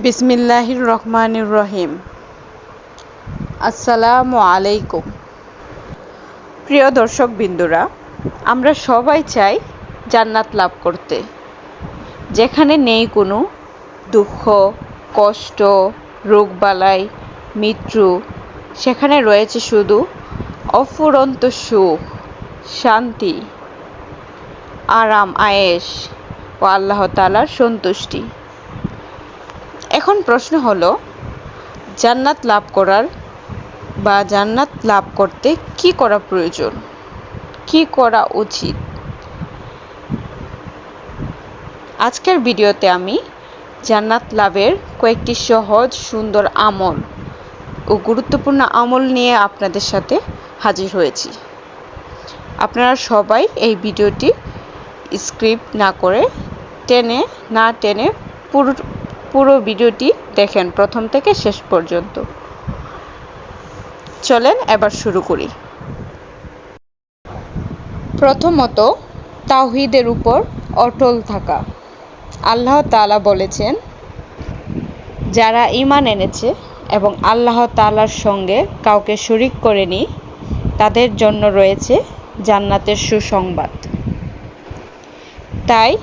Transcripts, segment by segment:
বিসমিল্লাহির রহমানির রহিম। আসসালামু আলাইকুম। প্রিয় দর্শক বিন্দুরা, আমরা সবাই চাই জান্নাত লাভ করতে, যেখানে নেই কোনো দুঃখ, কষ্ট, রোগবালাই, মৃত্যু। সেখানে রয়েছে শুধু অফুরন্ত সুখ, শান্তি, আরাম আয়েশ ও আল্লাহ তাআলার সন্তুষ্টি। এখন প্রশ্ন হলো, জান্নাত লাভ করতে কি করা প্রয়োজন, কি করা উচিত? আজকের ভিডিওতে আমি জান্নাত লাভের কয়েকটি সহজ সুন্দর আমল ও গুরুত্বপূর্ণ আমল নিয়ে আপনাদের সাথে হাজির হয়েছি। আপনারা সবাই এই ভিডিওটি স্কিপ না করে না টেনে পুরো ভিডিওটি দেখেন প্রথম থেকে শেষ পর্যন্ত। চলেন এবার শুরু করি। প্রথমত, তাওহীদের উপর অটল থাকা। আল্লাহ তাআলা বলেছেন, যারা ঈমান এনেছে এবং আল্লাহ তাআলার সঙ্গে কাউকে শরীক করেনি, তাদের জন্য রয়েছে জান্নাতের সুসংবাদ। তাই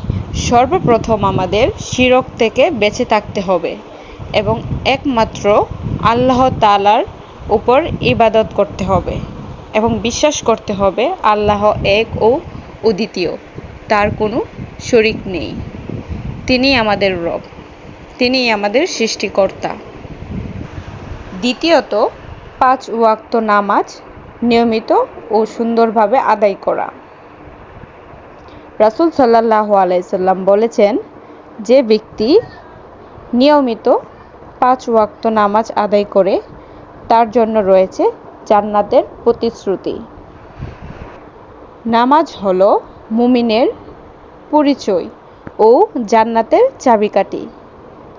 সর্বপ্রথম আমাদের শিরক থেকে বেঁচে থাকতে হবে এবং একমাত্র আল্লাহ তাআলার উপর ইবাদত করতে হবে এবং বিশ্বাস করতে হবে আল্লাহ এক ও অদ্বিতীয়, তার কোনো শরীক নেই। তিনি আমাদের রব, তিনি আমাদের সৃষ্টিকর্তা। দ্বিতীয়ত, 5 ওয়াক্ত নামাজ নিয়মিত ও সুন্দরভাবে আদায় করা। রাসূল সাল্লাল্লাহু আলাইহি সাল্লাম বলেছেন, যে ব্যক্তি নিয়মিত 5 ওয়াক্ত নামাজ আদায় করে, তার জন্য রয়েছে জান্নাতের প্রতিশ্রুতি। নামাজ হলো মুমিনের পরিচয় ও জান্নাতের চাবিকাঠি।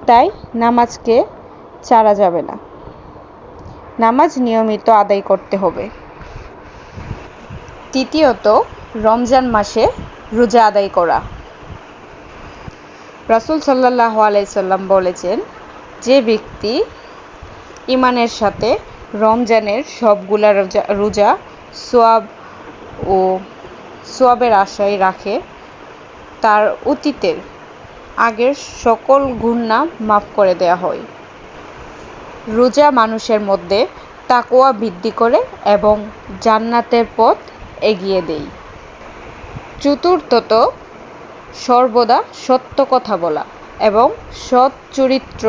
তাই নামাজকে ছাড়া যাবে না, নামাজ নিয়মিত আদায় করতে হবে। তৃতীয়ত, রমজান মাসে রোজা আদায় করা। রাসূল সাল্লাল্লাহু আলাইহি সাল্লাম বলেছেন, যে ব্যক্তি ঈমানের সাথে রমজানের সবগুলা রোজা সওয়াবের আশায় রাখে, তার অতীতের আগের সকল গুনাহ মাফ করে দেয়া হয়। রোজা মানুষের মধ্যে তাকওয়া বৃদ্ধি করে এবং জান্নাতের পথ এগিয়ে দেয়। চতুর্থত, সর্বদা সত্য কথা বলা এবং সৎ চরিত্র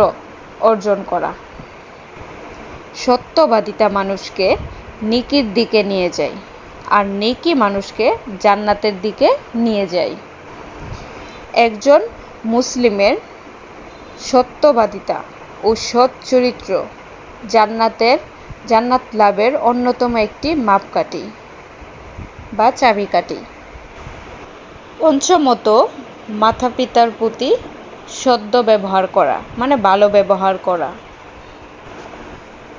অর্জন করা। সত্যবাদিতা মানুষকে নেকির দিকে নিয়ে যায়, আর নেকি মানুষকে জান্নাতের দিকে নিয়ে যায়। একজন মুসলিমের সত্যবাদিতা ও সৎ চরিত্র জান্নাত লাভের অন্যতম একটি মাপকাঠি বা চাবিকাঠি। পঞ্চমত, মাতা পিতার প্রতি সদ্ব্যবহার করা, মানে ভালো ব্যবহার করা।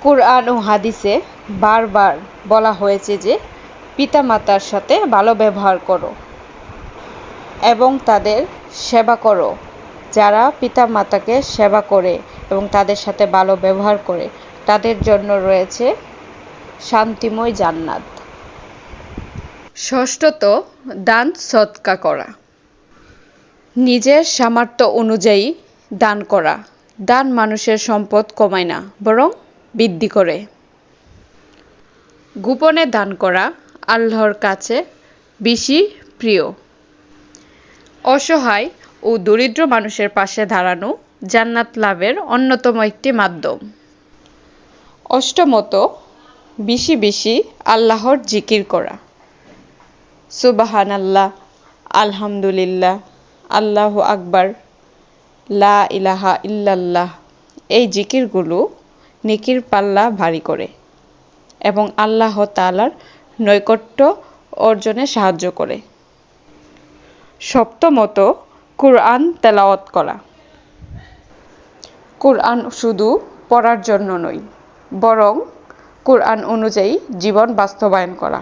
কুরআন ও হাদিসে বারবার বলা হয়েছে যে পিতামাতার সাথে ভালো ব্যবহার করো এবং তাদের সেবা করো। যারা পিতামাতাকে সেবা করে এবং তাদের সাথে ভালো ব্যবহার করে, তাদের জন্য রয়েছে শান্তিময় জান্নাত। ষষ্ঠত, দান সদকা করা। নিজের সামর্থ্য অনুযায়ী দান করা। দান মানুষের সম্পদ কমায় না, বরং বৃদ্ধি করে। গোপনে দান করা আল্লাহর কাছে বেশি প্রিয়। অসহায় ও দরিদ্র মানুষের পাশে দাঁড়ানো জান্নাত লাভের অন্যতম একটি মাধ্যম। অষ্টমত, বেশি বেশি আল্লাহর জিকির করা। সুবহানাল্লাহ, আলহামদুলিল্লাহ, আল্লাহু আকবার, লা ইলাহা ইল্লাল্লাহ। এই জিকিরগুলো নেকির পাল্লা ভারী করে এবং আল্লাহ তাআলার নৈকট্য অর্জনে সাহায্য করে। সপ্তমত, কুরআন তেলাওয়াত করা। কুরআন শুধু পড়ার জন্য নয়, বরং কুরআন অনুযায়ী জীবন বাস্তবায়ন করা।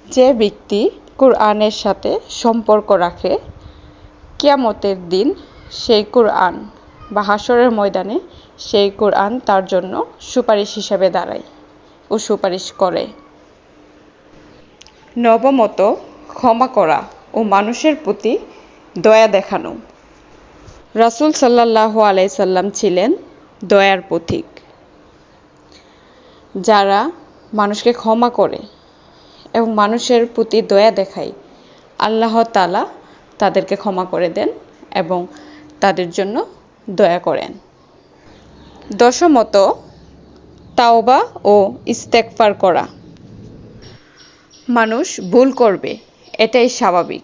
যে ব্যক্তি কুরআনের সাথে সম্পর্ক রাখে, কিয়ামতের দিন সেই কুরআন বা হাসরের ময়দানে সেই কোরআন তার জন্য সুপারিশ হিসেবে দাঁড়ায় ও সুপারিশ করে। নবমত, ক্ষমা করা ও মানুষের প্রতি দয়া দেখানো। রাসূল সাল্লাল্লাহু আলাইহি সাল্লাম ছিলেন দয়ার পথিক। যারা মানুষকে ক্ষমা করে এবং মানুষের প্রতি দয়া দেখায়, আল্লাহ তাআলা তাদেরকে ক্ষমা করে দেন এবং তাদের জন্য দয়া করেন। দশমত, তাওবা ও ইস্তেগফার করা। মানুষ ভুল করবে, এটাই স্বাভাবিক।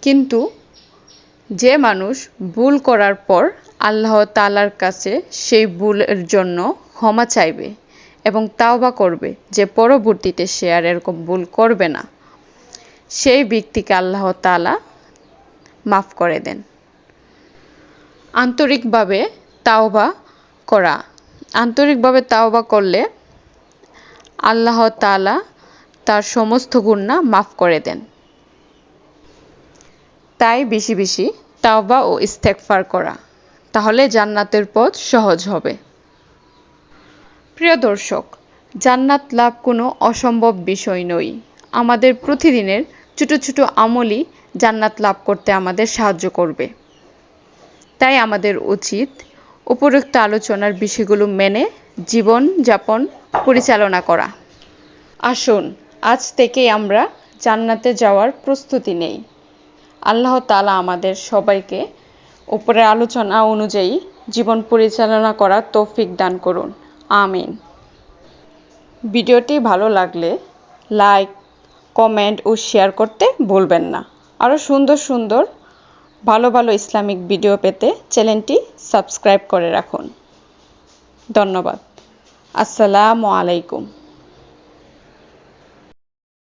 কিন্তু যে মানুষ ভুল করার পর আল্লাহ তাআলার কাছে সেই ভুলের জন্য ক্ষমা চাইবে এবং তাওবা করবে যে পরবর্তীতে সে আর এরকম ভুল করবে না, সেই ব্যক্তিকে আল্লাহ তাআলা মাফ করে দেন। আন্তরিকভাবে তাওবা করা। আন্তরিকভাবে তাওবা করলে আল্লাহ তাআলা তার সমস্ত গুনাহ মাফ করে দেন। তাই বেশি বেশি তাওবা ও ইস্তেগফার করা, তাহলে জান্নাতের পথ সহজ হবে। প্রিয় দর্শক, জান্নাত লাভ কোনো অসম্ভব বিষয় নয়। আমাদের প্রতিদিনের ছোট ছোট আমলই জান্নাত লাভ করতে আমাদের সাহায্য করবে। তাই আমাদের উচিত উপরোক্ত আলোচনার বিষয়গুলো মেনে জীবন যাপন পরিচালনা করা। আসুন আজ থেকেই আমরা জান্নাতে যাওয়ার প্রস্তুতি নেই। আল্লাহ তাআলা আমাদের সবাইকে উপরের আলোচনা অনুযায়ী জীবন পরিচালনা করার তৌফিক দান করুন। আমিন। ভিডিওটি ভালো লাগলে লাইক, কমেন্ট ও শেয়ার করতে ভুলবেন না। আরও সুন্দর সুন্দর ভালো ভালো ইসলামিক ভিডিও পেতে চ্যানেলটি সাবস্ক্রাইব করে রাখুন। ধন্যবাদ। আসসালামু আলাইকুম।